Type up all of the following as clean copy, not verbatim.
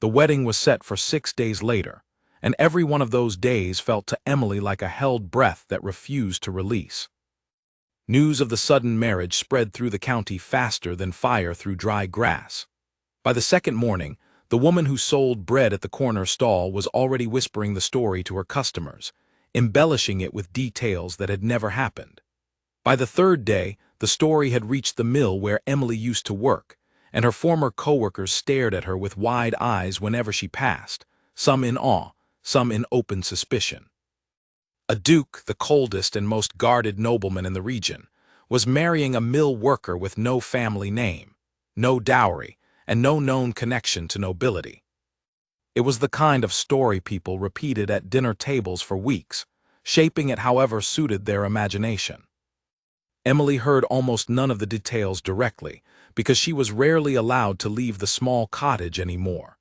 The wedding was set for 6 days later, and every one of those days felt to Emily like a held breath that refused to release. News of the sudden marriage spread through the county faster than fire through dry grass. By the second morning, the woman who sold bread at the corner stall was already whispering the story to her customers, embellishing it with details that had never happened. By the third day, the story had reached the mill where Emily used to work, and her former coworkers stared at her with wide eyes whenever she passed, some in awe, some in open suspicion. A duke, the coldest and most guarded nobleman in the region, was marrying a mill worker with no family name, no dowry, and no known connection to nobility. It was the kind of story people repeated at dinner tables for weeks, shaping it however suited their imagination. Emily heard almost none of the details directly, because she was rarely allowed to leave the small cottage anymore.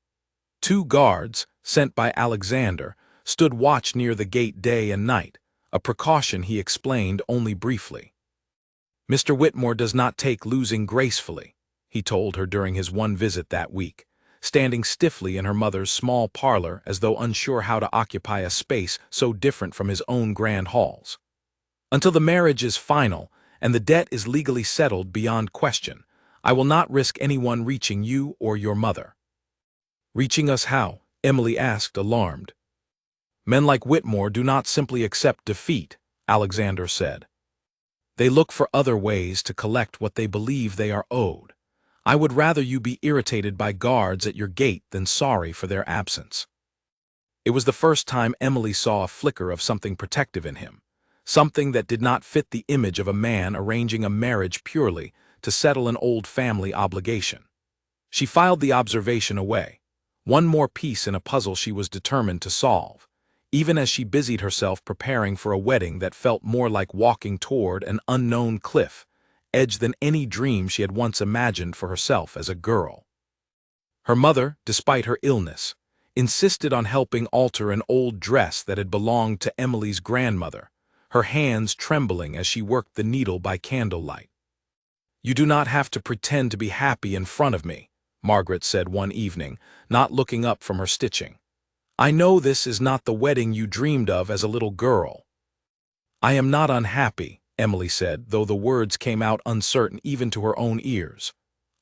2 guards, sent by Alexander, stood watch near the gate day and night, a precaution he explained only briefly. "Mr. Whitmore does not take losing gracefully," he told her during his one visit that week, standing stiffly in her mother's small parlor as though unsure how to occupy a space so different from his own grand halls. "Until the marriage is final and the debt is legally settled beyond question, I will not risk anyone reaching you or your mother." "Reaching us how?" Emily asked, alarmed. "Men like Whitmore do not simply accept defeat," Alexander said. "They look for other ways to collect what they believe they are owed. I would rather you be irritated by guards at your gate than sorry for their absence." It was the first time Emily saw a flicker of something protective in him, something that did not fit the image of a man arranging a marriage purely to settle an old family obligation. She filed the observation away, one more piece in a puzzle she was determined to solve, even as she busied herself preparing for a wedding that felt more like walking toward an unknown cliff edge than any dream she had once imagined for herself as a girl. Her mother, despite her illness, insisted on helping alter an old dress that had belonged to Emily's grandmother, her hands trembling as she worked the needle by candlelight. "You do not have to pretend to be happy in front of me," Margaret said one evening, not looking up from her stitching. "I know this is not the wedding you dreamed of as a little girl." "I am not unhappy," Emily said, though the words came out uncertain even to her own ears.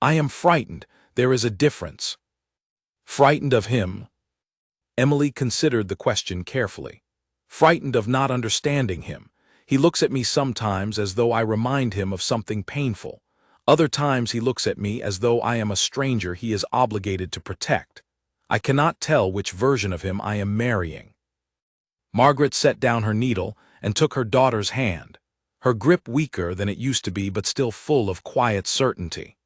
"I am frightened. There is a difference." "Frightened of him?" Emily considered the question carefully. "Frightened of not understanding him. He looks at me sometimes as though I remind him of something painful. Other times he looks at me as though I am a stranger he is obligated to protect. I cannot tell which version of him I am marrying." Margaret set down her needle and took her daughter's hand, her grip weaker than it used to be but still full of quiet certainty.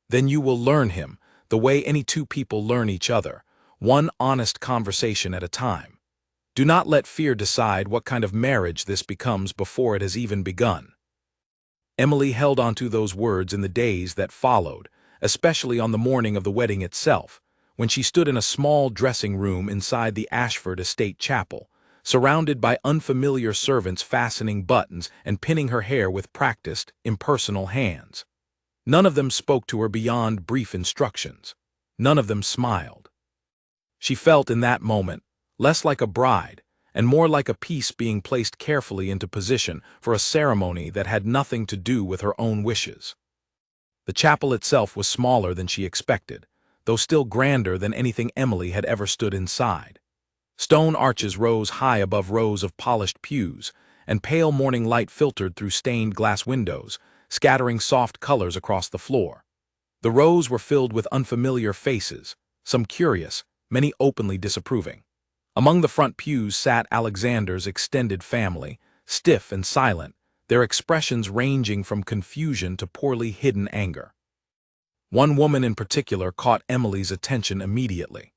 "Then you will learn him, the way any 2 people learn each other, one honest conversation at a time. Do not let fear decide what kind of marriage this becomes before it has even begun." Emily held onto those words in the days that followed, especially on the morning of the wedding itself, when she stood in a small dressing room inside the Ashford Estate Chapel, surrounded by unfamiliar servants fastening buttons and pinning her hair with practiced, impersonal hands. None of them spoke to her beyond brief instructions. None of them smiled. She felt in that moment less like a bride and more like a piece being placed carefully into position for a ceremony that had nothing to do with her own wishes. The chapel itself was smaller than she expected, though still grander than anything Emily had ever stood inside. Stone arches rose high above rows of polished pews, and pale morning light filtered through stained glass windows, scattering soft colors across the floor. The rows were filled with unfamiliar faces, some curious, many openly disapproving. Among the front pews sat Alexander's extended family, stiff and silent, their expressions ranging from confusion to poorly hidden anger. One woman in particular caught Emily's attention immediately.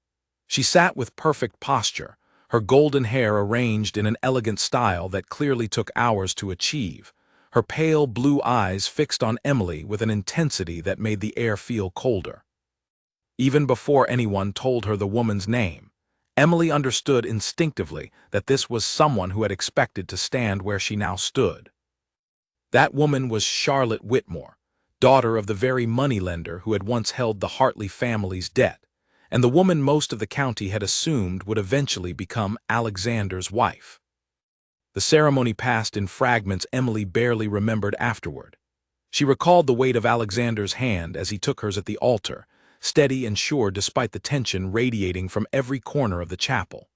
She sat with perfect posture, her golden hair arranged in an elegant style that clearly took hours to achieve, her pale blue eyes fixed on Emily with an intensity that made the air feel colder. Even before anyone told her the woman's name, Emily understood instinctively that this was someone who had expected to stand where she now stood. That woman was Charlotte Whitmore, daughter of the very moneylender who had once held the Hartley family's debt, and the woman most of the county had assumed would eventually become Alexander's wife. The ceremony passed in fragments Emily barely remembered afterward. She recalled the weight of Alexander's hand as he took hers at the altar, steady and sure despite the tension radiating from every corner of the chapel.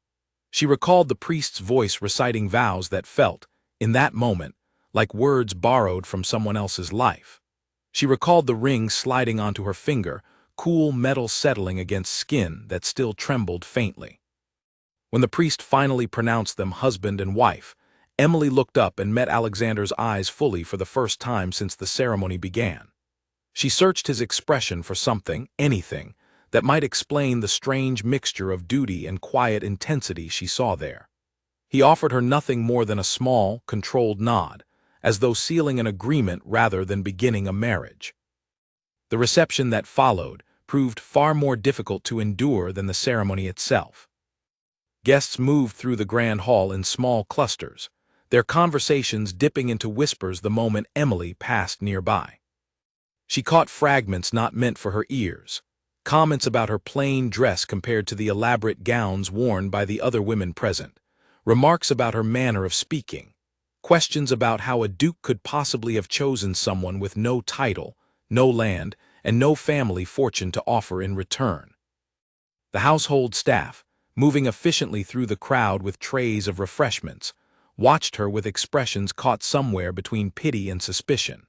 She recalled the priest's voice reciting vows that felt, in that moment, like words borrowed from someone else's life. She recalled the ring sliding onto her finger, cool metal settling against skin that still trembled faintly. When the priest finally pronounced them husband and wife, Emily looked up and met Alexander's eyes fully for the first time since the ceremony began. She searched his expression for something, anything, that might explain the strange mixture of duty and quiet intensity she saw there. He offered her nothing more than a small, controlled nod, as though sealing an agreement rather than beginning a marriage. The reception that followed proved far more difficult to endure than the ceremony itself. Guests moved through the grand hall in small clusters, their conversations dipping into whispers the moment Emily passed nearby. She caught fragments not meant for her ears, comments about her plain dress compared to the elaborate gowns worn by the other women present, remarks about her manner of speaking, questions about how a duke could possibly have chosen someone with no title, no land, and no family fortune to offer in return. The household staff, moving efficiently through the crowd with trays of refreshments, watched her with expressions caught somewhere between pity and suspicion,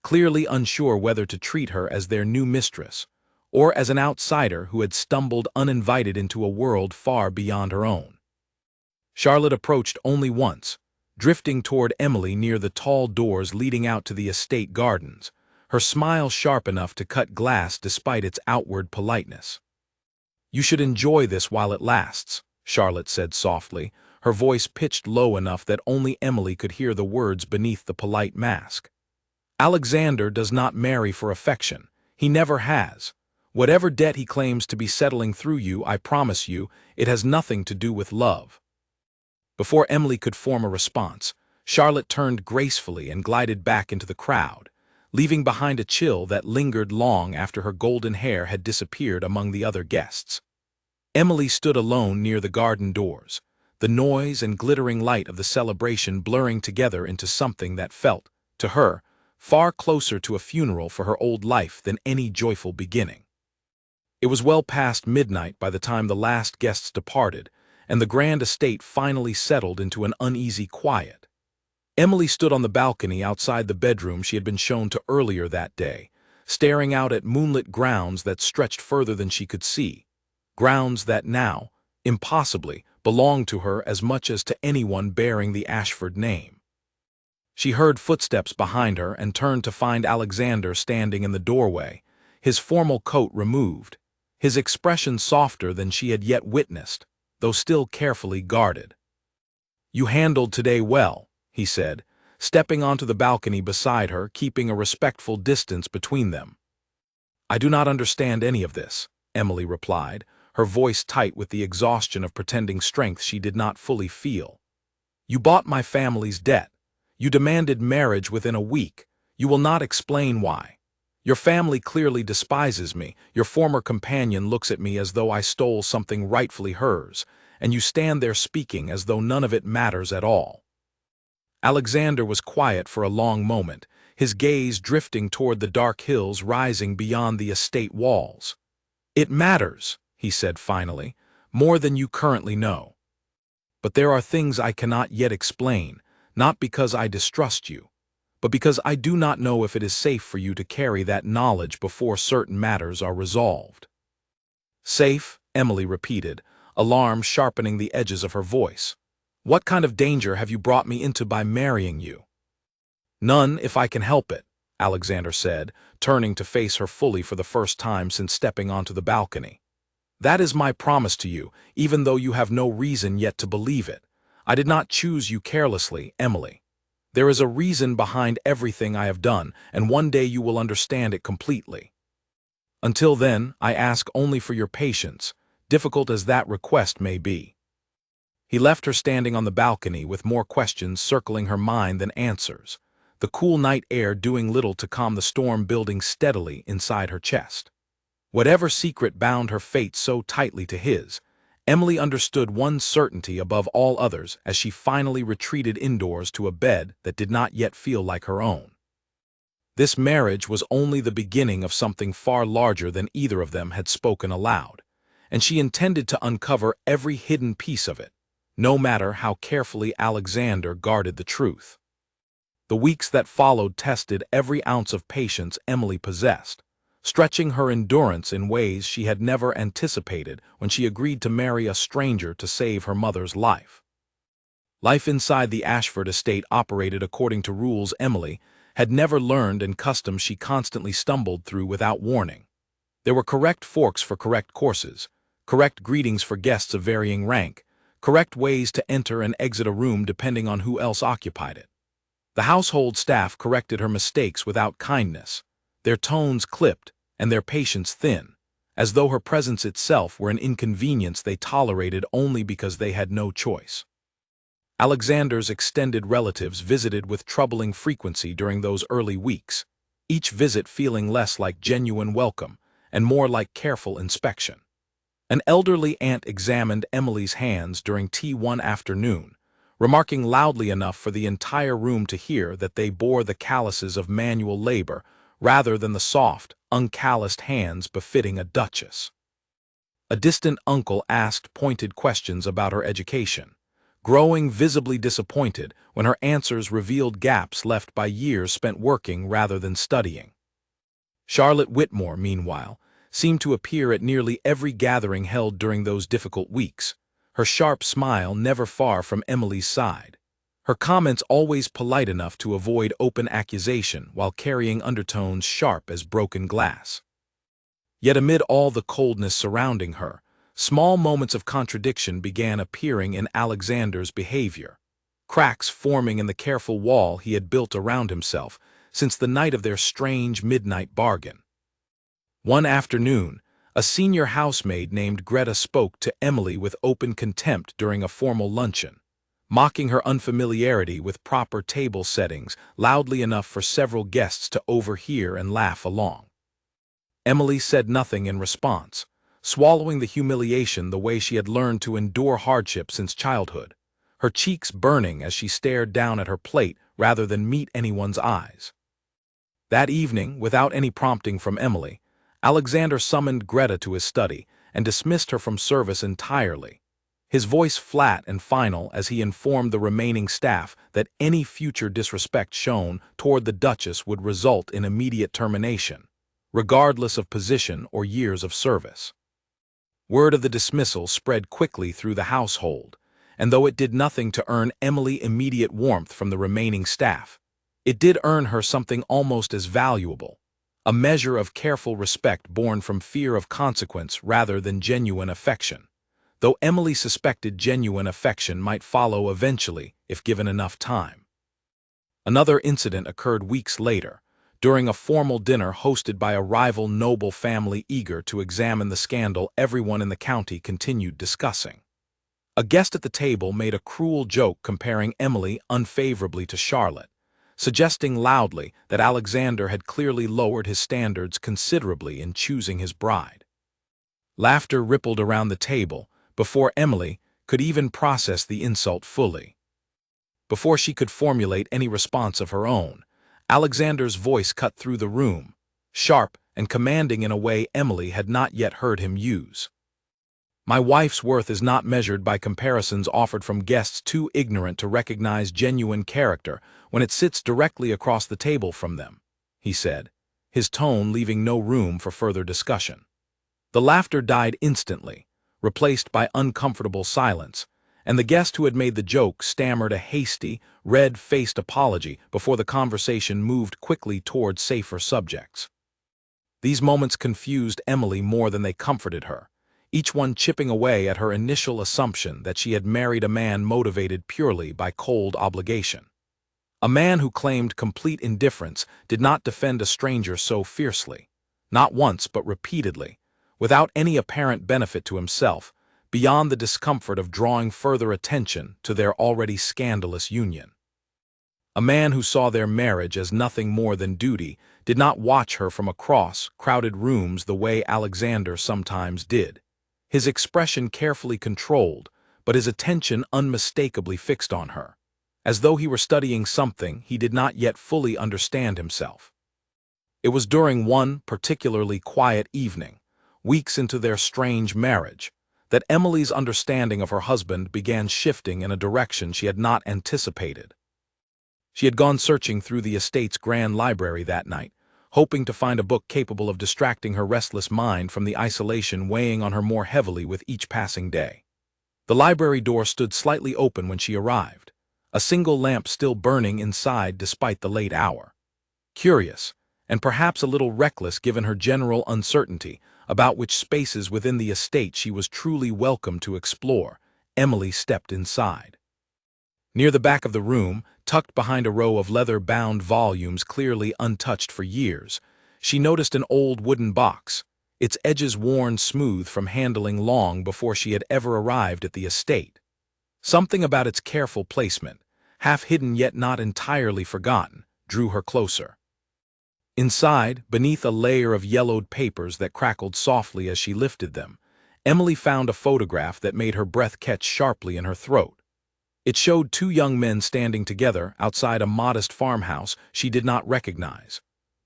clearly unsure whether to treat her as their new mistress, or as an outsider who had stumbled uninvited into a world far beyond her own. Charlotte approached only once, drifting toward Emily near the tall doors leading out to the estate gardens, her smile sharp enough to cut glass despite its outward politeness. "You should enjoy this while it lasts," Charlotte said softly, her voice pitched low enough that only Emily could hear the words beneath the polite mask. "Alexander does not marry for affection. He never has. Whatever debt he claims to be settling through you, I promise you, it has nothing to do with love." Before Emily could form a response, Charlotte turned gracefully and glided back into the crowd, leaving behind a chill that lingered long after her golden hair had disappeared among the other guests. Emily stood alone near the garden doors, the noise and glittering light of the celebration blurring together into something that felt, to her, far closer to a funeral for her old life than any joyful beginning. It was well past midnight by the time the last guests departed, and the grand estate finally settled into an uneasy quiet. Emily stood on the balcony outside the bedroom she had been shown to earlier that day, staring out at moonlit grounds that stretched further than she could see, grounds that now, impossibly, belonged to her as much as to anyone bearing the Ashford name. She heard footsteps behind her and turned to find Alexander standing in the doorway, his formal coat removed, his expression softer than she had yet witnessed, though still carefully guarded. "You handled today well," he said, stepping onto the balcony beside her, keeping a respectful distance between them. "I do not understand any of this," Emily replied, her voice tight with the exhaustion of pretending strength she did not fully feel. "You bought my family's debt. You demanded marriage within a week. You will not explain why. Your family clearly despises me. Your former companion looks at me as though I stole something rightfully hers, and you stand there speaking as though none of it matters at all." Alexander was quiet for a long moment, his gaze drifting toward the dark hills rising beyond the estate walls. "It matters," he said finally, "more than you currently know. But there are things I cannot yet explain, not because I distrust you, but because I do not know if it is safe for you to carry that knowledge before certain matters are resolved." "Safe?" Emily repeated, alarm sharpening the edges of her voice. "What kind of danger have you brought me into by marrying you?" "None, if I can help it," Alexander said, turning to face her fully for the first time since stepping onto the balcony. "That is my promise to you, even though you have no reason yet to believe it. I did not choose you carelessly, Emily. There is a reason behind everything I have done, and one day you will understand it completely. Until then, I ask only for your patience, difficult as that request may be." He left her standing on the balcony with more questions circling her mind than answers, the cool night air doing little to calm the storm building steadily inside her chest. Whatever secret bound her fate so tightly to his, Emily understood one certainty above all others as she finally retreated indoors to a bed that did not yet feel like her own. This marriage was only the beginning of something far larger than either of them had spoken aloud, and she intended to uncover every hidden piece of it, no matter how carefully Alexander guarded the truth. The weeks that followed tested every ounce of patience Emily possessed, stretching her endurance in ways she had never anticipated when she agreed to marry a stranger to save her mother's life. Life inside the Ashford estate operated according to rules Emily had never learned and customs she constantly stumbled through without warning. There were correct forks for correct courses, correct greetings for guests of varying rank, correct ways to enter and exit a room depending on who else occupied it. The household staff corrected her mistakes without kindness, their tones clipped and their patience thin, as though her presence itself were an inconvenience they tolerated only because they had no choice. Alexander's extended relatives visited with troubling frequency during those early weeks, each visit feeling less like genuine welcome and more like careful inspection. An elderly aunt examined Emily's hands during tea one afternoon, remarking loudly enough for the entire room to hear that they bore the calluses of manual labor rather than the soft, uncalloused hands befitting a duchess. A distant uncle asked pointed questions about her education, growing visibly disappointed when her answers revealed gaps left by years spent working rather than studying. Charlotte Whitmore, meanwhile, seemed to appear at nearly every gathering held during those difficult weeks, her sharp smile never far from Emily's side, her comments always polite enough to avoid open accusation while carrying undertones sharp as broken glass. Yet amid all the coldness surrounding her, small moments of contradiction began appearing in Alexander's behavior, cracks forming in the careful wall he had built around himself since the night of their strange midnight bargain. One afternoon, a senior housemaid named Greta spoke to Emily with open contempt during a formal luncheon, mocking her unfamiliarity with proper table settings loudly enough for several guests to overhear and laugh along. Emily said nothing in response, swallowing the humiliation the way she had learned to endure hardship since childhood, her cheeks burning as she stared down at her plate rather than meet anyone's eyes. That evening, without any prompting from Emily, Alexander summoned Greta to his study and dismissed her from service entirely, his voice flat and final as he informed the remaining staff that any future disrespect shown toward the Duchess would result in immediate termination, regardless of position or years of service. Word of the dismissal spread quickly through the household, and though it did nothing to earn Emily immediate warmth from the remaining staff, it did earn her something almost as valuable, a measure of careful respect born from fear of consequence rather than genuine affection, though Emily suspected genuine affection might follow eventually if given enough time. Another incident occurred weeks later, during a formal dinner hosted by a rival noble family eager to examine the scandal everyone in the county continued discussing. A guest at the table made a cruel joke comparing Emily unfavorably to Charlotte, suggesting loudly that Alexander had clearly lowered his standards considerably in choosing his bride. Laughter rippled around the table before Emily could even process the insult fully. Before she could formulate any response of her own, Alexander's voice cut through the room, sharp and commanding in a way Emily had not yet heard him use. "My wife's worth is not measured by comparisons offered from guests too ignorant to recognize genuine character when it sits directly across the table from them," he said, his tone leaving no room for further discussion. The laughter died instantly, replaced by uncomfortable silence, and the guest who had made the joke stammered a hasty, red-faced apology before the conversation moved quickly toward safer subjects. These moments confused Emily more than they comforted her, each one chipping away at her initial assumption that she had married a man motivated purely by cold obligation. A man who claimed complete indifference did not defend a stranger so fiercely, not once but repeatedly, without any apparent benefit to himself, beyond the discomfort of drawing further attention to their already scandalous union. A man who saw their marriage as nothing more than duty did not watch her from across crowded rooms the way Alexander sometimes did. His expression carefully controlled, but his attention unmistakably fixed on her, as though he were studying something he did not yet fully understand himself. It was during one particularly quiet evening, weeks into their strange marriage, that Emily's understanding of her husband began shifting in a direction she had not anticipated. She had gone searching through the estate's grand library that night, hoping to find a book capable of distracting her restless mind from the isolation weighing on her more heavily with each passing day. The library door stood slightly open when she arrived, a single lamp still burning inside despite the late hour. Curious, and perhaps a little reckless given her general uncertainty about which spaces within the estate she was truly welcome to explore, Emily stepped inside. Near the back of the room, tucked behind a row of leather-bound volumes clearly untouched for years, she noticed an old wooden box, its edges worn smooth from handling long before she had ever arrived at the estate. Something about its careful placement, half hidden yet not entirely forgotten, drew her closer. Inside, beneath a layer of yellowed papers that crackled softly as she lifted them, Emily found a photograph that made her breath catch sharply in her throat. It showed two young men standing together outside a modest farmhouse she did not recognize,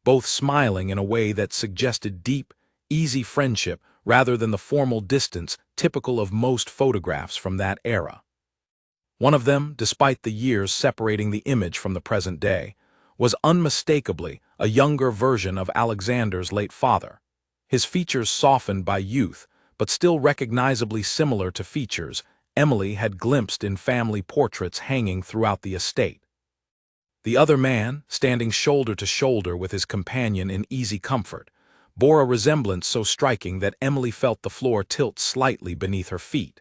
both smiling in a way that suggested deep, easy friendship rather than the formal distance typical of most photographs from that era. One of them, despite the years separating the image from the present day, was unmistakably a younger version of Alexander's late father, his features softened by youth, but still recognizably similar to features Emily had glimpsed in family portraits hanging throughout the estate. The other man, standing shoulder to shoulder with his companion in easy comfort, bore a resemblance so striking that Emily felt the floor tilt slightly beneath her feet.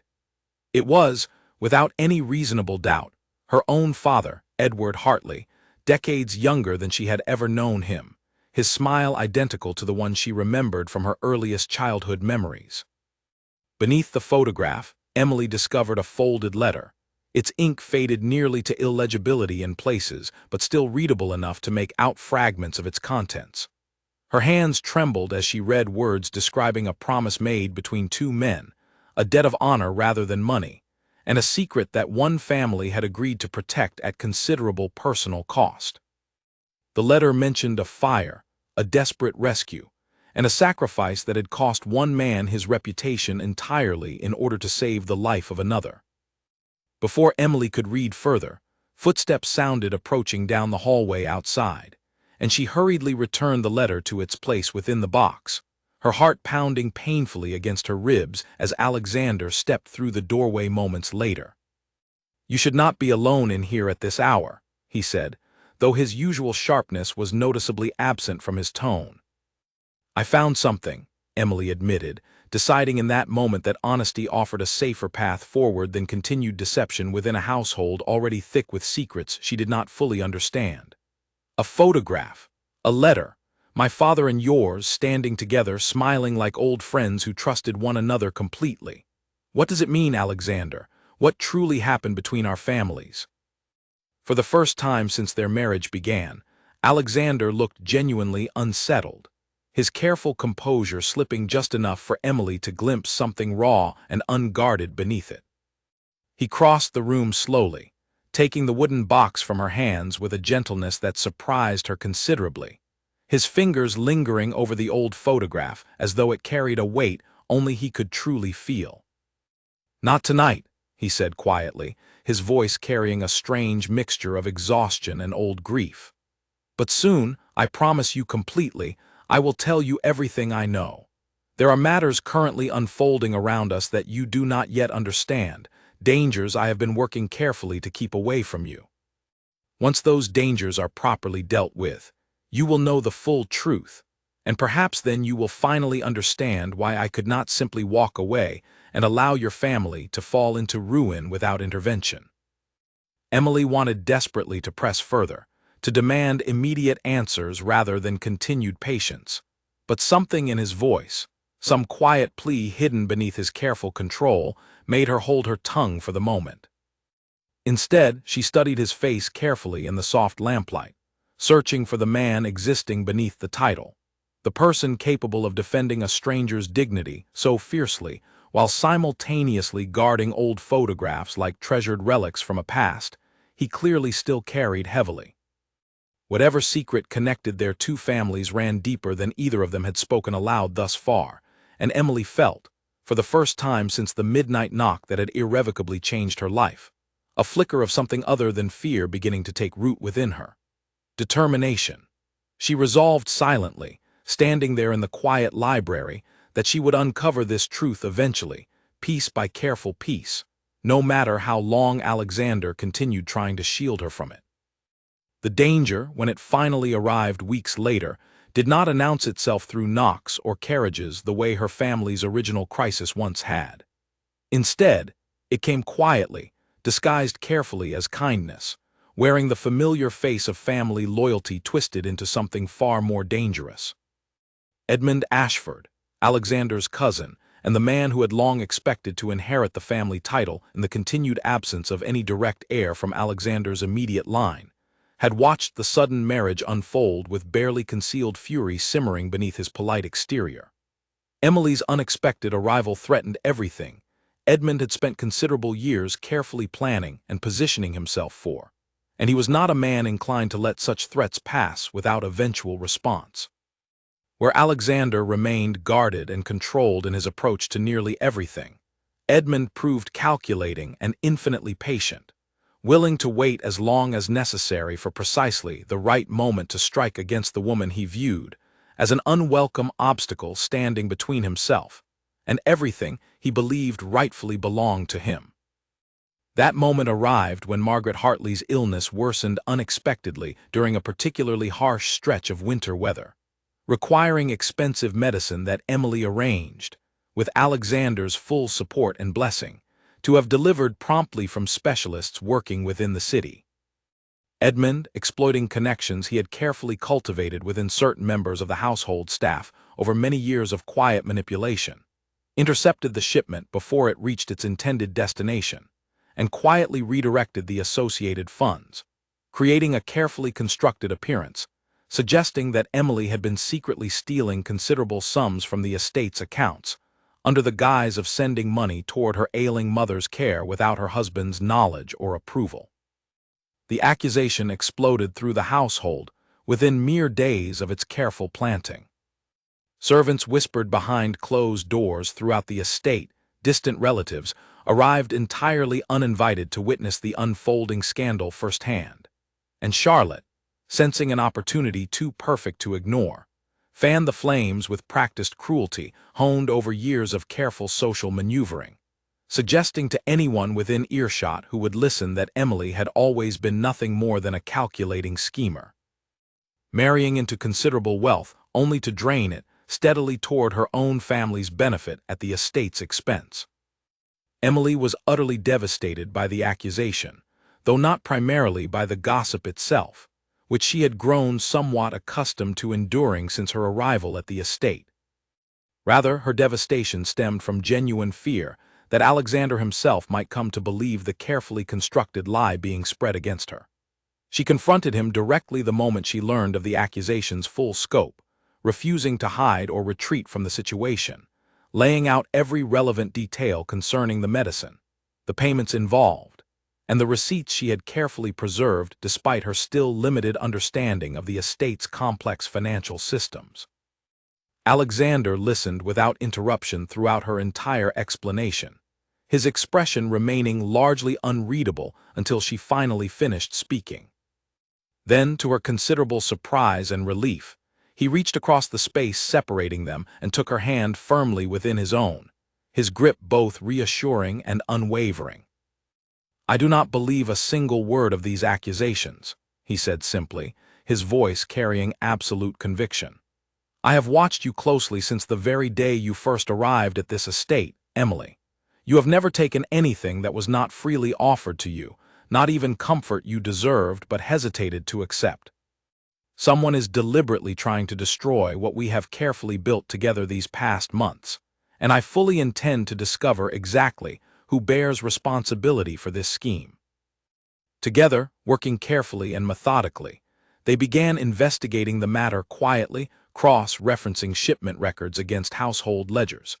It was, without any reasonable doubt, her own father, Edward Hartley, decades younger than she had ever known him, his smile identical to the one she remembered from her earliest childhood memories. Beneath the photograph, Emily discovered a folded letter, its ink faded nearly to illegibility in places, but still readable enough to make out fragments of its contents. Her hands trembled as she read words describing a promise made between two men, a debt of honor rather than money, and a secret that one family had agreed to protect at considerable personal cost. The letter mentioned a fire, a desperate rescue, and a sacrifice that had cost one man his reputation entirely in order to save the life of another. Before Emily could read further, footsteps sounded approaching down the hallway outside, and she hurriedly returned the letter to its place within the box, her heart pounding painfully against her ribs as Alexander stepped through the doorway moments later. "You should not be alone in here at this hour," he said, though his usual sharpness was noticeably absent from his tone. "I found something," Emily admitted, deciding in that moment that honesty offered a safer path forward than continued deception within a household already thick with secrets she did not fully understand. "A photograph, a letter, my father and yours standing together, smiling like old friends who trusted one another completely. What does it mean, Alexander? What truly happened between our families?" For the first time since their marriage began, Alexander looked genuinely unsettled, his careful composure slipping just enough for Emily to glimpse something raw and unguarded beneath it. He crossed the room slowly, taking the wooden box from her hands with a gentleness that surprised her considerably, his fingers lingering over the old photograph as though it carried a weight only he could truly feel. "Not tonight," he said quietly, his voice carrying a strange mixture of exhaustion and old grief. "But soon, I promise you completely, I will tell you everything I know. There are matters currently unfolding around us that you do not yet understand, dangers I have been working carefully to keep away from you. Once those dangers are properly dealt with, you will know the full truth, and perhaps then you will finally understand why I could not simply walk away and allow your family to fall into ruin without intervention." Emily wanted desperately to press further, to demand immediate answers rather than continued patience, but something in his voice, some quiet plea hidden beneath his careful control, made her hold her tongue for the moment. Instead, she studied his face carefully in the soft lamplight, searching for the man existing beneath the title, the person capable of defending a stranger's dignity so fiercely while simultaneously guarding old photographs like treasured relics from a past he clearly still carried heavily. Whatever secret connected their two families ran deeper than either of them had spoken aloud thus far, and Emily felt, for the first time since the midnight knock that had irrevocably changed her life, a flicker of something other than fear beginning to take root within her. Determination. She resolved silently, standing there in the quiet library, that she would uncover this truth eventually, piece by careful piece, no matter how long Alexander continued trying to shield her from it. The danger, when it finally arrived weeks later, did not announce itself through knocks or carriages the way her family's original crisis once had. Instead, it came quietly, disguised carefully as kindness, wearing the familiar face of family loyalty twisted into something far more dangerous. Edmund Ashford, Alexander's cousin, and the man who had long expected to inherit the family title in the continued absence of any direct heir from Alexander's immediate line, had watched the sudden marriage unfold with barely concealed fury simmering beneath his polite exterior. Emily's unexpected arrival threatened everything Edmund had spent considerable years carefully planning and positioning himself for, and he was not a man inclined to let such threats pass without eventual response. Where Alexander remained guarded and controlled in his approach to nearly everything, Edmund proved calculating and infinitely patient, willing to wait as long as necessary for precisely the right moment to strike against the woman he viewed as an unwelcome obstacle standing between himself and everything he believed rightfully belonged to him. That moment arrived when Margaret Hartley's illness worsened unexpectedly during a particularly harsh stretch of winter weather, requiring expensive medicine that Emily arranged, with Alexander's full support and blessing, to have delivered promptly from specialists working within the city. Edmund, exploiting connections he had carefully cultivated within certain members of the household staff over many years of quiet manipulation, intercepted the shipment before it reached its intended destination, and quietly redirected the associated funds, creating a carefully constructed appearance, suggesting that Emily had been secretly stealing considerable sums from the estate's accounts, under the guise of sending money toward her ailing mother's care without her husband's knowledge or approval. The accusation exploded through the household within mere days of its careful planting. Servants whispered behind closed doors throughout the estate, distant relatives arrived entirely uninvited to witness the unfolding scandal firsthand, and Charlotte, sensing an opportunity too perfect to ignore, fanned the flames with practiced cruelty honed over years of careful social maneuvering, suggesting to anyone within earshot who would listen that Emily had always been nothing more than a calculating schemer, marrying into considerable wealth only to drain it steadily toward her own family's benefit at the estate's expense. Emily was utterly devastated by the accusation, though not primarily by the gossip itself, which she had grown somewhat accustomed to enduring since her arrival at the estate. Rather, her devastation stemmed from genuine fear that Alexander himself might come to believe the carefully constructed lie being spread against her. She confronted him directly the moment she learned of the accusation's full scope, refusing to hide or retreat from the situation, laying out every relevant detail concerning the medicine, the payments involved, and the receipts she had carefully preserved despite her still limited understanding of the estate's complex financial systems. Alexander listened without interruption throughout her entire explanation, his expression remaining largely unreadable until she finally finished speaking. Then, to her considerable surprise and relief, he reached across the space separating them and took her hand firmly within his own, his grip both reassuring and unwavering. "I do not believe a single word of these accusations," he said simply, his voice carrying absolute conviction. "I have watched you closely since the very day you first arrived at this estate, Emily. You have never taken anything that was not freely offered to you, not even comfort you deserved but hesitated to accept. Someone is deliberately trying to destroy what we have carefully built together these past months, and I fully intend to discover exactly who bears responsibility for this scheme." Together, working carefully and methodically, They began investigating the matter quietly, cross-referencing shipment records against household ledgers,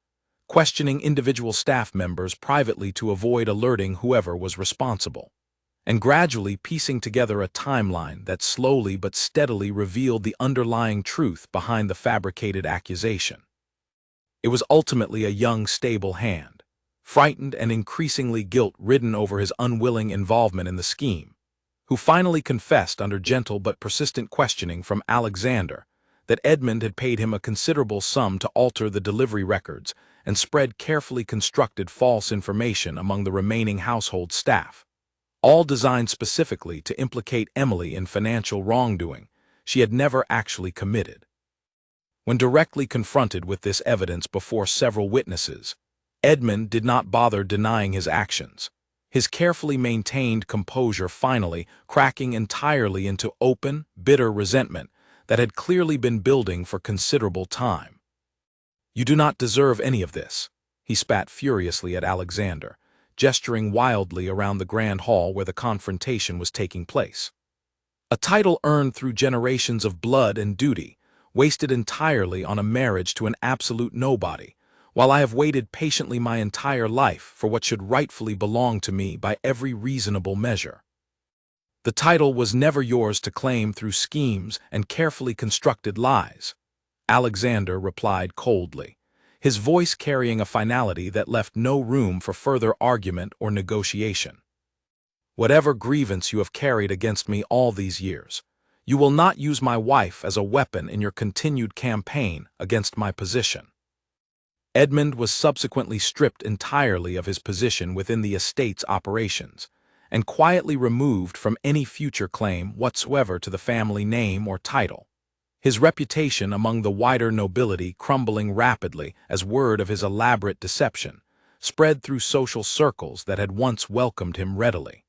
questioning individual staff members privately to avoid alerting whoever was responsible, and gradually piecing together a timeline that slowly but steadily revealed the underlying truth behind the fabricated accusation. It was ultimately a young, stable Hand, frightened and increasingly guilt-ridden over his unwilling involvement in the scheme, who finally confessed under gentle but persistent questioning from Alexander that Edmund had paid him a considerable sum to alter the delivery records and spread carefully constructed false information among the remaining household staff, all designed specifically to implicate Emily in financial wrongdoing she had never actually committed. When directly confronted with this evidence before several witnesses, Edmund did not bother denying his actions, his carefully maintained composure finally cracking entirely into open, bitter resentment that had clearly been building for considerable time. "You do not deserve any of this," he spat furiously at Alexander, gesturing wildly around the grand hall where the confrontation was taking place. "A title earned through generations of blood and duty, wasted entirely on a marriage to an absolute nobody, while I have waited patiently my entire life for what should rightfully belong to me by every reasonable measure. The title was never yours to claim through schemes and carefully constructed lies," Alexander replied coldly, his voice carrying a finality that left no room for further argument or negotiation. "Whatever grievance you have carried against me all these years, you will not use my wife as a weapon in your continued campaign against my position." Edmund was subsequently stripped entirely of his position within the estate's operations, and quietly removed from any future claim whatsoever to the family name or title, his reputation among the wider nobility crumbling rapidly as word of his elaborate deception spread through social circles that had once welcomed him readily.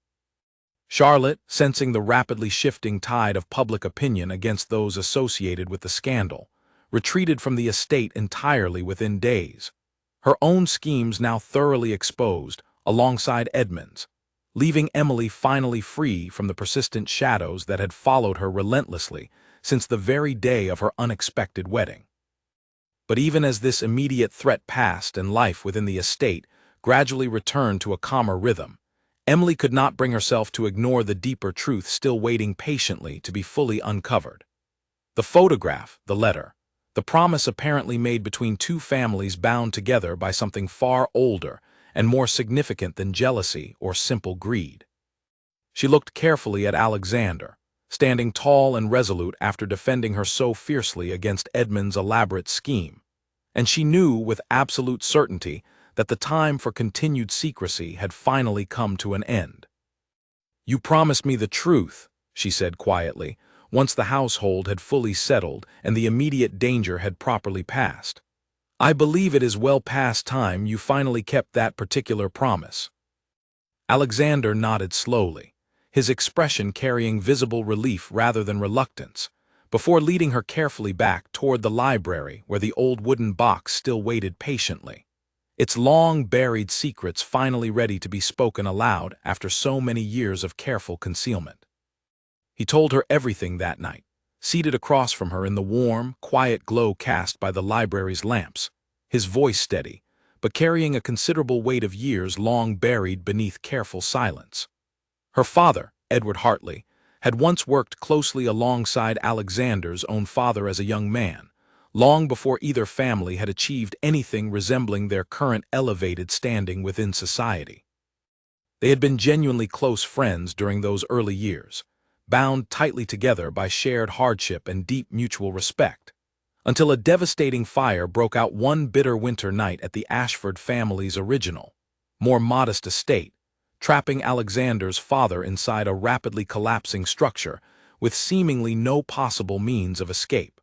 Charlotte, sensing the rapidly shifting tide of public opinion against those associated with the scandal, retreated from the estate entirely within days, her own schemes now thoroughly exposed alongside Edmund's, leaving Emily finally free from the persistent shadows that had followed her relentlessly since the very day of her unexpected wedding. But even as this immediate threat passed and life within the estate gradually returned to a calmer rhythm, Emily could not bring herself to ignore the deeper truth still waiting patiently to be fully uncovered. The photograph, the letter, the promise apparently made between two families bound together by something far older and more significant than jealousy or simple greed. She looked carefully at Alexander, standing tall and resolute after defending her so fiercely against Edmund's elaborate scheme, and she knew with absolute certainty that the time for continued secrecy had finally come to an end. "You promised me the truth," she said quietly, once the household had fully settled and the immediate danger had properly passed. "I believe it is well past time you finally kept that particular promise." Alexander nodded slowly, his expression carrying visible relief rather than reluctance, before leading her carefully back toward the library where the old wooden box still waited patiently, its long-buried secrets finally ready to be spoken aloud after so many years of careful concealment. He told her everything that night, seated across from her in the warm, quiet glow cast by the library's lamps, his voice steady, but carrying a considerable weight of years long buried beneath careful silence. Her father, Edward Hartley, had once worked closely alongside Alexander's own father as a young man, long before either family had achieved anything resembling their current elevated standing within society. They had been genuinely close friends during those early years, bound tightly together by shared hardship and deep mutual respect, until a devastating fire broke out one bitter winter night at the Ashford family's original, more modest estate, trapping Alexander's father inside a rapidly collapsing structure with seemingly no possible means of escape.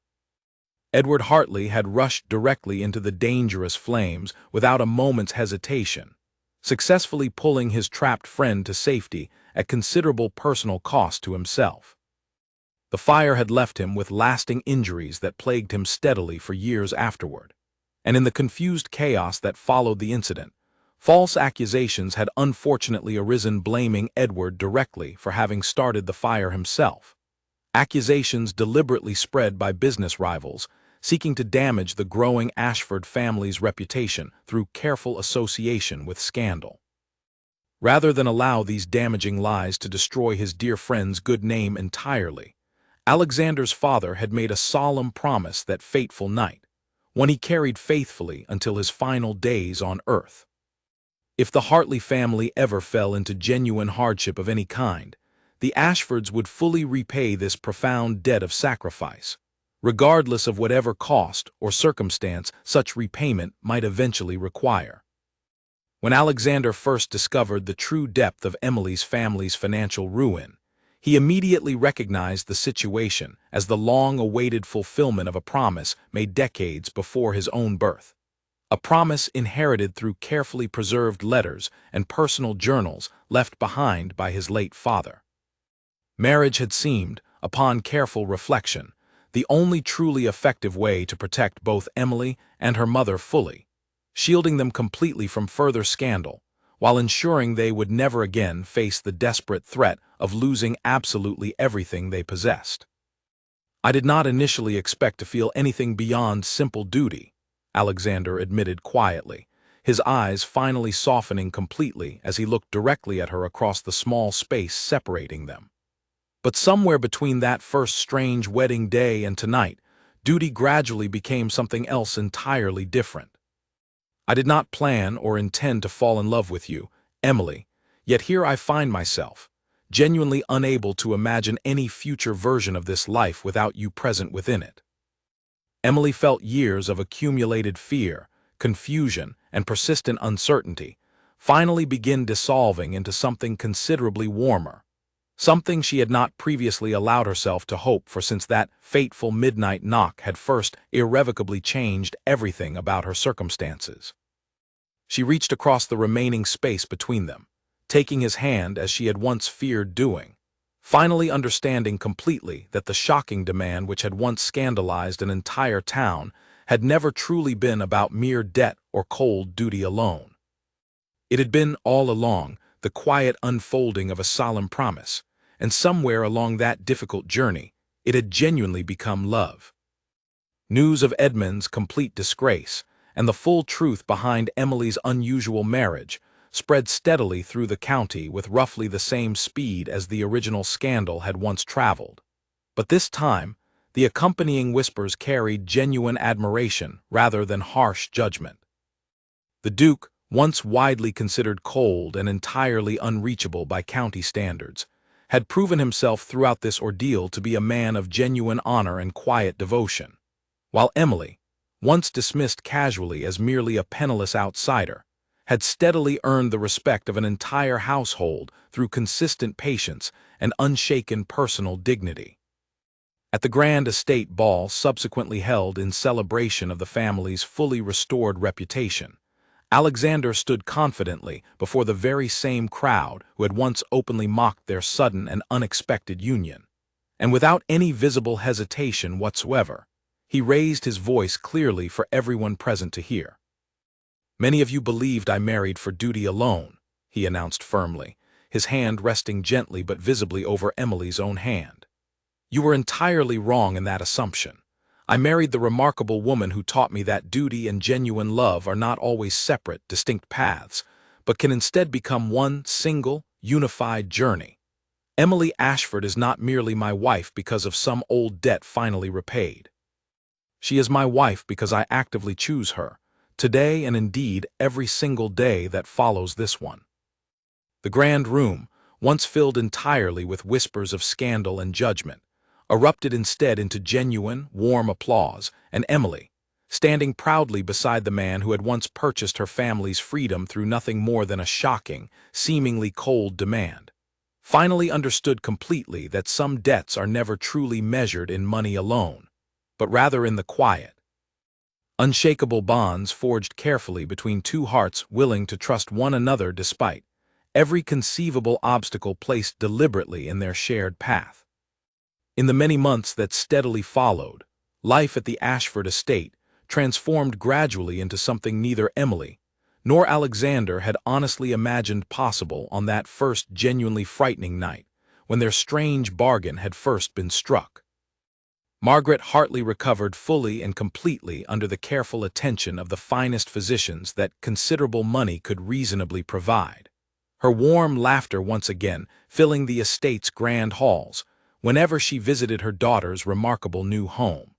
Edward Hartley had rushed directly into the dangerous flames without a moment's hesitation, successfully pulling his trapped friend to safety at considerable personal cost to himself. The fire had left him with lasting injuries that plagued him steadily for years afterward, and in the confused chaos that followed the incident, false accusations had unfortunately arisen blaming Edward directly for having started the fire himself. accusations deliberately spread by business rivals, seeking to damage the growing Ashford family's reputation through careful association with scandal. Rather than allow these damaging lies to destroy his dear friend's good name entirely, Alexander's father had made a solemn promise that fateful night, one he carried faithfully until his final days on earth. If the Hartley family ever fell into genuine hardship of any kind, the Ashfords would fully repay this profound debt of sacrifice, regardless of whatever cost or circumstance such repayment might eventually require. When Alexander first discovered the true depth of Emily's family's financial ruin, he immediately recognized the situation as the long-awaited fulfillment of a promise made decades before his own birth. A promise inherited through carefully preserved letters and personal journals left behind by his late father. Marriage had seemed, upon careful reflection, the only truly effective way to protect both Emily and her mother fully, shielding them completely from further scandal, while ensuring they would never again face the desperate threat of losing absolutely everything they possessed. "I did not initially expect to feel anything beyond simple duty," Alexander admitted quietly, his eyes finally softening completely as he looked directly at her across the small space separating them. But somewhere between that first strange wedding day and tonight, duty gradually became something else entirely different. "I did not plan or intend to fall in love with you, Emily, yet here I find myself, genuinely unable to imagine any future version of this life without you present within it." Emily felt years of accumulated fear, confusion, and persistent uncertainty finally begin dissolving into something considerably warmer, something she had not previously allowed herself to hope for since that fateful midnight knock had first irrevocably changed everything about her circumstances. She reached across the remaining space between them, taking his hand as she had once feared doing, finally understanding completely that the shocking demand which had once scandalized an entire town had never truly been about mere debt or cold duty alone. It had been, all along, the quiet unfolding of a solemn promise, and somewhere along that difficult journey, it had genuinely become love. News of Edmund's complete disgrace, and the full truth behind Emily's unusual marriage, spread steadily through the county with roughly the same speed as the original scandal had once traveled. But this time, the accompanying whispers carried genuine admiration rather than harsh judgment. The Duke, once widely considered cold and entirely unreachable by county standards, had proven himself throughout this ordeal to be a man of genuine honor and quiet devotion, while Emily, once dismissed casually as merely a penniless outsider, had steadily earned the respect of an entire household through consistent patience and unshaken personal dignity. At the grand estate ball subsequently held in celebration of the family's fully restored reputation, Alexander stood confidently before the very same crowd who had once openly mocked their sudden and unexpected union, and without any visible hesitation whatsoever, he raised his voice clearly for everyone present to hear. "Many of you believed I married for duty alone," he announced firmly, his hand resting gently but visibly over Emily's own hand. "You were entirely wrong in that assumption. I married the remarkable woman who taught me that duty and genuine love are not always separate, distinct paths, but can instead become one single, unified journey. Emily Ashford is not merely my wife because of some old debt finally repaid. She is my wife because I actively choose her, today and indeed every single day that follows this one." The grand room, once filled entirely with whispers of scandal and judgment, erupted instead into genuine, warm applause, and Emily, standing proudly beside the man who had once purchased her family's freedom through nothing more than a shocking, seemingly cold demand, finally understood completely that some debts are never truly measured in money alone, but rather in the quiet, unshakable bonds forged carefully between two hearts willing to trust one another despite every conceivable obstacle placed deliberately in their shared path. In the many months that steadily followed, life at the Ashford estate transformed gradually into something neither Emily nor Alexander had honestly imagined possible on that first genuinely frightening night, when their strange bargain had first been struck. Margaret Hartley recovered fully and completely under the careful attention of the finest physicians that considerable money could reasonably provide, her warm laughter once again filling the estate's grand halls whenever she visited her daughter's remarkable new home.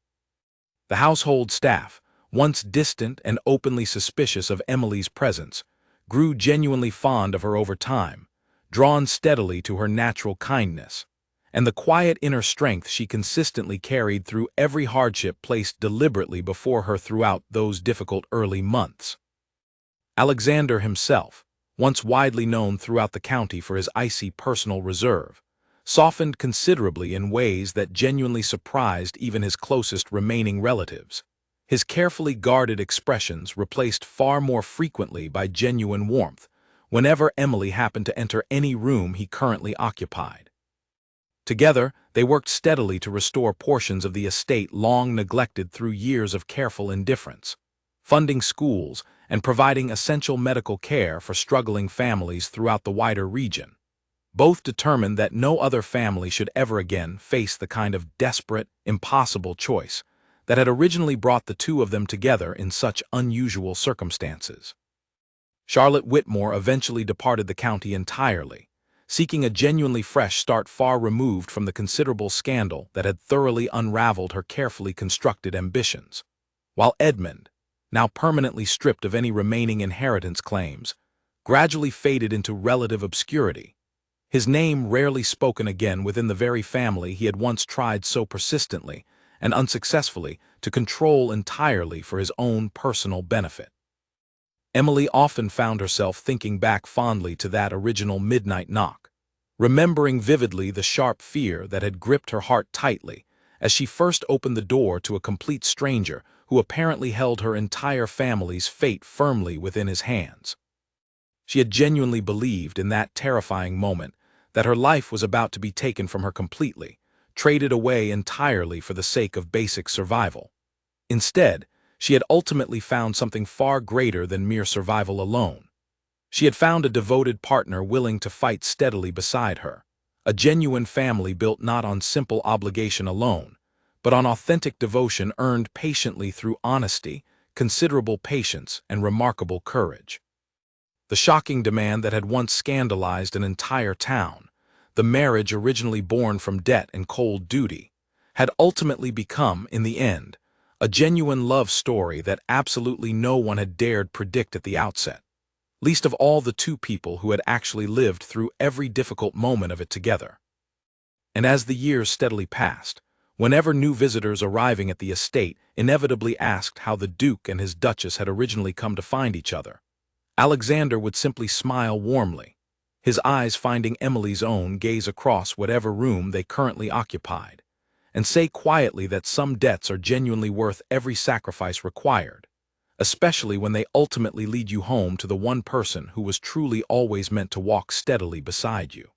The household staff, once distant and openly suspicious of Emily's presence, grew genuinely fond of her over time, drawn steadily to her natural kindness, and the quiet inner strength she consistently carried through every hardship placed deliberately before her throughout those difficult early months. Alexander himself, once widely known throughout the county for his icy personal reserve, softened considerably in ways that genuinely surprised even his closest remaining relatives. His carefully guarded expressions replaced far more frequently by genuine warmth whenever Emily happened to enter any room he currently occupied. Together, they worked steadily to restore portions of the estate long neglected through years of careful indifference, funding schools and providing essential medical care for struggling families throughout the wider region, both determined that no other family should ever again face the kind of desperate, impossible choice that had originally brought the two of them together in such unusual circumstances. Charlotte Whitmore eventually departed the county entirely, seeking a genuinely fresh start far removed from the considerable scandal that had thoroughly unraveled her carefully constructed ambitions, while Edmund, now permanently stripped of any remaining inheritance claims, gradually faded into relative obscurity, his name rarely spoken again within the very family he had once tried so persistently and unsuccessfully to control entirely for his own personal benefit. Emily often found herself thinking back fondly to that original midnight knock, remembering vividly the sharp fear that had gripped her heart tightly as she first opened the door to a complete stranger who apparently held her entire family's fate firmly within his hands. She had genuinely believed in that terrifying moment that her life was about to be taken from her completely, traded away entirely for the sake of basic survival. Instead, she had ultimately found something far greater than mere survival alone. She had found a devoted partner willing to fight steadily beside her, a genuine family built not on simple obligation alone, but on authentic devotion earned patiently through honesty, considerable patience, and remarkable courage. The shocking demand that had once scandalized an entire town, the marriage originally born from debt and cold duty, had ultimately become, in the end, a genuine love story that absolutely no one had dared predict at the outset, least of all the two people who had actually lived through every difficult moment of it together. And as the years steadily passed, whenever new visitors arriving at the estate inevitably asked how the Duke and his Duchess had originally come to find each other, Alexander would simply smile warmly, his eyes finding Emily's own gaze across whatever room they currently occupied, and say quietly that some debts are genuinely worth every sacrifice required, especially when they ultimately lead you home to the one person who was truly always meant to walk steadily beside you.